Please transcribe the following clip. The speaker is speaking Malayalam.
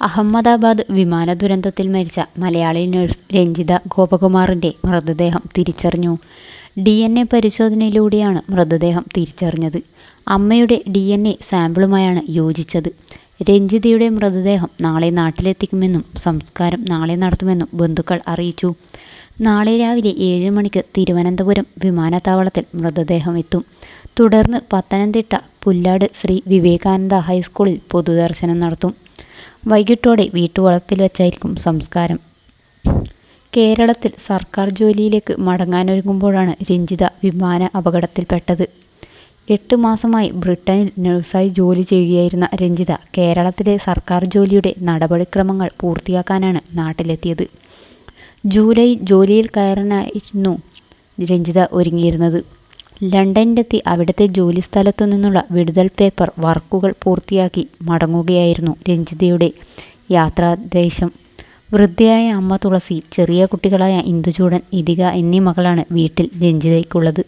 അഹമ്മദാബാദ് വിമാന ദുരന്തത്തിൽ മരിച്ച മലയാളി നഴ്സ് രഞ്ജിത ഗോപകുമാറിൻ്റെ മൃതദേഹം തിരിച്ചറിഞ്ഞു. DNA പരിശോധനയിലൂടെയാണ് മൃതദേഹം തിരിച്ചറിഞ്ഞത്. അമ്മയുടെ DNA സാമ്പിളുമായാണ് യോജിച്ചത്. രഞ്ജിതയുടെ മൃതദേഹം നാളെ നാട്ടിലെത്തിക്കുമെന്നും സംസ്കാരം നാളെ നടത്തുമെന്നും ബന്ധുക്കൾ അറിയിച്ചു. നാളെ രാവിലെ 7 മണിക്ക് തിരുവനന്തപുരം വിമാനത്താവളത്തിൽ മൃതദേഹം എത്തും. തുടർന്ന് പത്തനംതിട്ട പുല്ലാട് ശ്രീ വിവേകാനന്ദ ഹൈസ്കൂളിൽ പൊതുദർശനം നടത്തും. വൈകിട്ടോടെ വീട്ടുവളപ്പിൽ വച്ചായിരിക്കും സംസ്കാരം. കേരളത്തിൽ സർക്കാർ ജോലിയിലേക്ക് മടങ്ങാനൊരുങ്ങുമ്പോഴാണ് രഞ്ജിത വിമാന അപകടത്തിൽപ്പെട്ടത്. 8 മാസമായി ബ്രിട്ടനിൽ നഴ്സായി ജോലി ചെയ്യുകയായിരുന്ന രഞ്ജിത കേരളത്തിലെ സർക്കാർ ജോലിയുടെ നടപടിക്രമങ്ങൾ പൂർത്തിയാക്കാനാണ് നാട്ടിലെത്തിയത്. ജൂലൈ ജോലിയിൽ കയറാനായിരുന്നു രഞ്ജിത ഒരുങ്ങിയിരുന്നത്. ലണ്ടനിലെത്തി അവിടുത്തെ ജോലിസ്ഥലത്തു നിന്നുള്ള വിടുതൽ പേപ്പർ വർക്കുകൾ പൂർത്തിയാക്കി മടങ്ങുകയായിരുന്നു രഞ്ജിതയുടെ യാത്രാദേശം. വൃദ്ധയായ അമ്മ തുളസി, ചെറിയ കുട്ടികളായ ഇന്ദുചൂടൻ, ഇതിക എന്നീ മകളാണ് വീട്ടിൽ രഞ്ജിതയ്ക്കുള്ളത്.